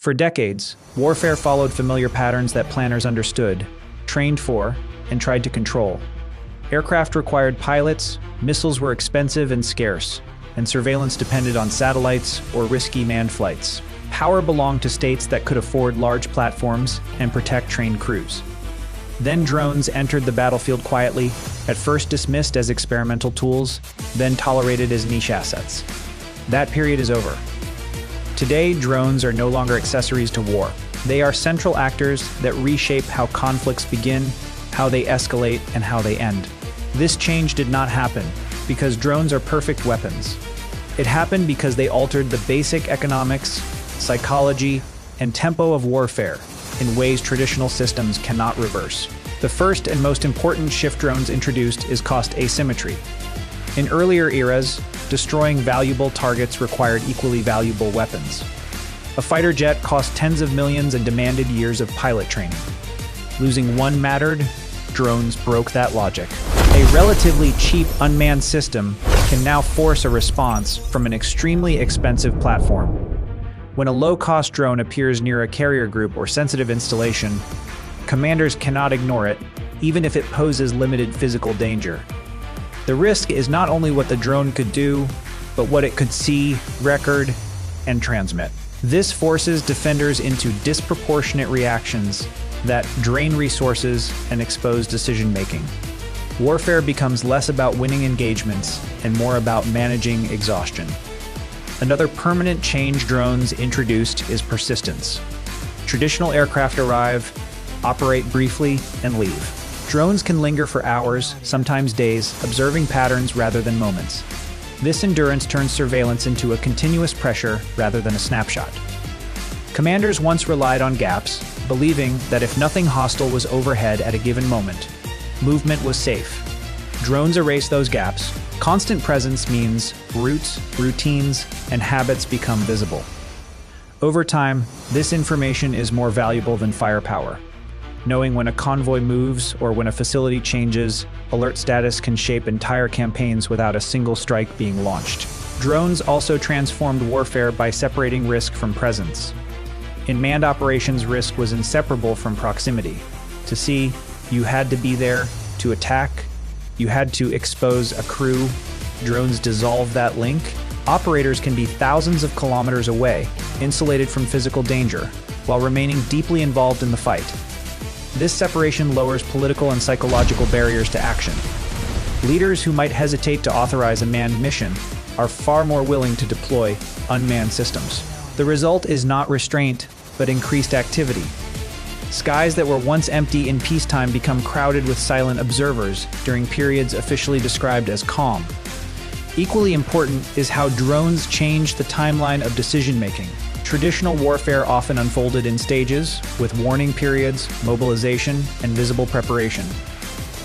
For decades, warfare followed familiar patterns that planners understood, trained for, and tried to control. Aircraft required pilots, missiles were expensive and scarce, and surveillance depended on satellites or risky manned flights. Power belonged to states that could afford large platforms and protect trained crews. Then drones entered the battlefield quietly, at first dismissed as experimental tools, then tolerated as niche assets. That period is over. Today, drones are no longer accessories to war. They are central actors that reshape how conflicts begin, how they escalate, and how they end. This change did not happen because drones are perfect weapons. It happened because they altered the basic economics, psychology, and tempo of warfare in ways traditional systems cannot reverse. The first and most important shift drones introduced is cost asymmetry. In earlier eras, destroying valuable targets required equally valuable weapons. A fighter jet cost tens of millions and demanded years of pilot training. Losing one mattered, drones broke that logic. A relatively cheap unmanned system can now force a response from an extremely expensive platform. When a low-cost drone appears near a carrier group or sensitive installation, commanders cannot ignore it, even if it poses limited physical danger. The risk is not only what the drone could do, but what it could see, record, and transmit. This forces defenders into disproportionate reactions that drain resources and expose decision-making. Warfare becomes less about winning engagements and more about managing exhaustion. Another permanent change drones introduced is persistence. Traditional aircraft arrive, operate briefly, and leave. Drones can linger for hours, sometimes days, observing patterns rather than moments. This endurance turns surveillance into a continuous pressure rather than a snapshot. Commanders once relied on gaps, believing that if nothing hostile was overhead at a given moment, movement was safe. Drones erase those gaps. Constant presence means routes, routines, and habits become visible. Over time, this information is more valuable than firepower. Knowing when a convoy moves or when a facility changes, alert status can shape entire campaigns without a single strike being launched. Drones also transformed warfare by separating risk from presence. In manned operations, risk was inseparable from proximity. To see, you had to be there. To attack, you had to expose a crew. Drones dissolve that link. Operators can be thousands of kilometers away, insulated from physical danger, while remaining deeply involved in the fight. This separation lowers political and psychological barriers to action. Leaders who might hesitate to authorize a manned mission are far more willing to deploy unmanned systems. The result is not restraint, but increased activity. Skies that were once empty in peacetime become crowded with silent observers during periods officially described as calm. Equally important is how drones change the timeline of decision-making. Traditional warfare often unfolded in stages, with warning periods, mobilization, and visible preparation.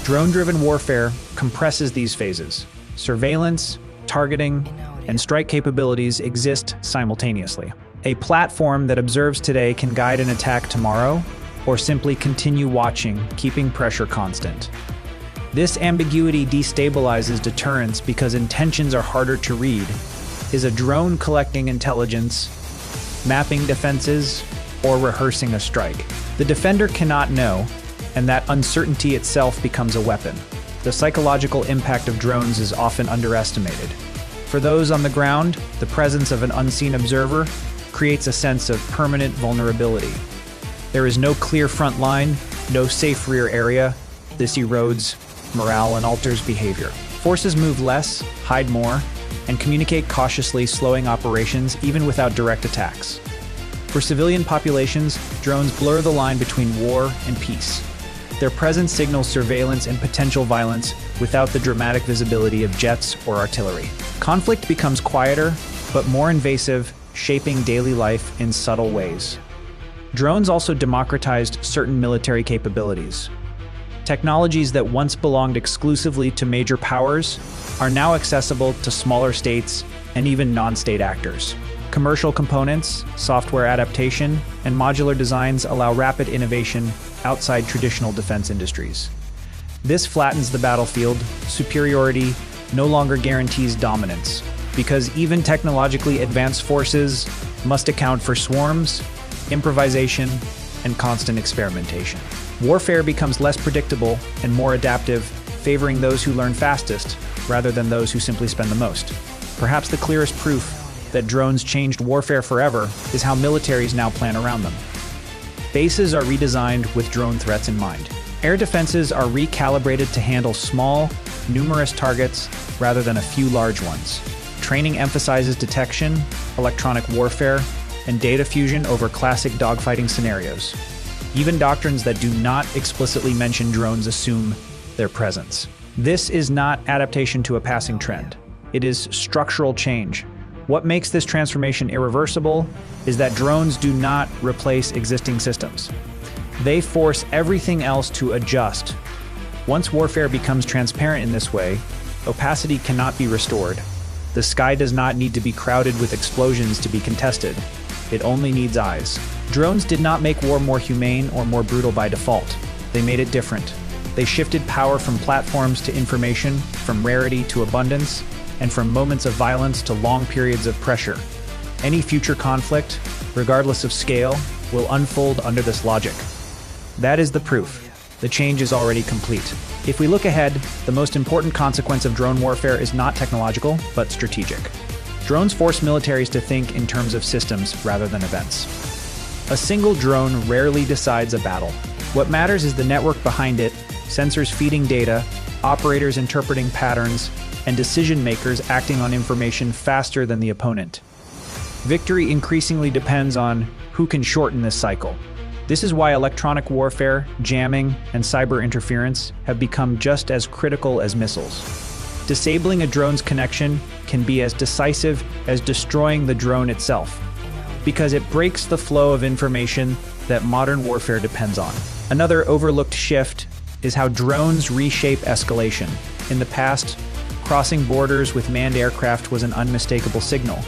Drone-driven warfare compresses these phases. Surveillance, targeting, and strike capabilities exist simultaneously. A platform that observes today can guide an attack tomorrow, or simply continue watching, keeping pressure constant. This ambiguity destabilizes deterrence because intentions are harder to read. Is a drone collecting intelligence, mapping defenses, or rehearsing a strike? The defender cannot know, and that uncertainty itself becomes a weapon. The psychological impact of drones is often underestimated. For those on the ground, the presence of an unseen observer creates a sense of permanent vulnerability. There is no clear front line, no safe rear area. This erodes morale and alters behavior. Forces move less, hide more, and communicate cautiously, slowing operations even without direct attacks. For civilian populations, drones blur the line between war and peace. Their presence signals surveillance and potential violence without the dramatic visibility of jets or artillery. Conflict becomes quieter, but more invasive, shaping daily life in subtle ways. Drones also democratized certain military capabilities. Technologies that once belonged exclusively to major powers are now accessible to smaller states and even non-state actors. Commercial components, software adaptation, and modular designs allow rapid innovation outside traditional defense industries. This flattens the battlefield. Superiority no longer guarantees dominance, because even technologically advanced forces must account for swarms, improvisation, and constant experimentation. Warfare becomes less predictable and more adaptive, favoring those who learn fastest rather than those who simply spend the most. Perhaps the clearest proof that drones changed warfare forever is how militaries now plan around them. Bases are redesigned with drone threats in mind. Air defenses are recalibrated to handle small, numerous targets rather than a few large ones. Training emphasizes detection, electronic warfare, and data fusion over classic dogfighting scenarios. Even doctrines that do not explicitly mention drones assume their presence. This is not adaptation to a passing trend. It is structural change. What makes this transformation irreversible is that drones do not replace existing systems. They force everything else to adjust. Once warfare becomes transparent in this way, opacity cannot be restored. The sky does not need to be crowded with explosions to be contested. It only needs eyes. Drones did not make war more humane or more brutal by default. They made it different. They shifted power from platforms to information, from rarity to abundance, and from moments of violence to long periods of pressure. Any future conflict, regardless of scale, will unfold under this logic. That is the proof. The change is already complete. If we look ahead, the most important consequence of drone warfare is not technological, but strategic. Drones force militaries to think in terms of systems rather than events. A single drone rarely decides a battle. What matters is the network behind it, sensors feeding data, operators interpreting patterns, and decision-makers acting on information faster than the opponent. Victory increasingly depends on who can shorten this cycle. This is why electronic warfare, jamming, and cyber interference have become just as critical as missiles. Disabling a drone's connection can be as decisive as destroying the drone itself, because it breaks the flow of information that modern warfare depends on. Another overlooked shift is how drones reshape escalation. In the past, crossing borders with manned aircraft was an unmistakable signal.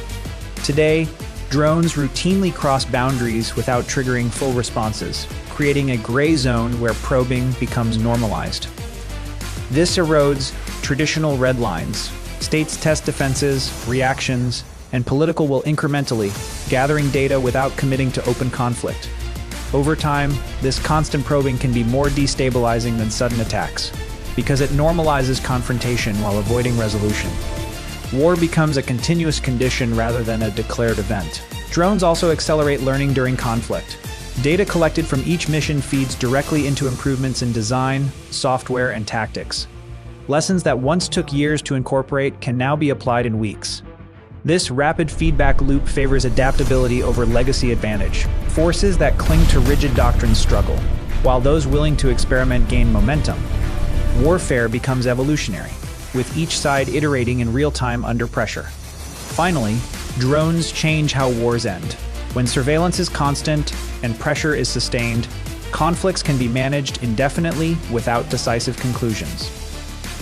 Today, drones routinely cross boundaries without triggering full responses, creating a gray zone where probing becomes normalized. This erodes traditional red lines. States test defenses, reactions, and political will incrementally, gathering data without committing to open conflict. Over time, this constant probing can be more destabilizing than sudden attacks, because it normalizes confrontation while avoiding resolution. War becomes a continuous condition rather than a declared event. Drones also accelerate learning during conflict. Data collected from each mission feeds directly into improvements in design, software, and tactics. Lessons that once took years to incorporate can now be applied in weeks. This rapid feedback loop favors adaptability over legacy advantage. Forces that cling to rigid doctrines struggle, while those willing to experiment gain momentum. Warfare becomes evolutionary, with each side iterating in real time under pressure. Finally, drones change how wars end. When surveillance is constant and pressure is sustained, conflicts can be managed indefinitely without decisive conclusions.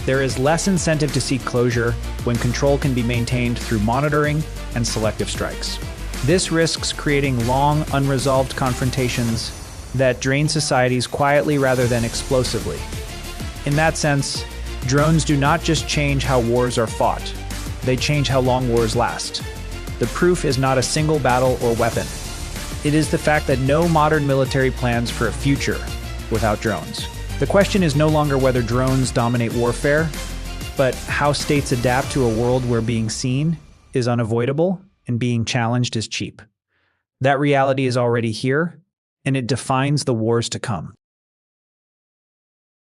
There is less incentive to seek closure when control can be maintained through monitoring and selective strikes. This risks creating long, unresolved confrontations that drain societies quietly rather than explosively. In that sense, drones do not just change how wars are fought, they change how long wars last. The proof is not a single battle or weapon. It is the fact that no modern military plans for a future without drones. The question is no longer whether drones dominate warfare, but how states adapt to a world where being seen is unavoidable and being challenged is cheap. That reality is already here, and it defines the wars to come.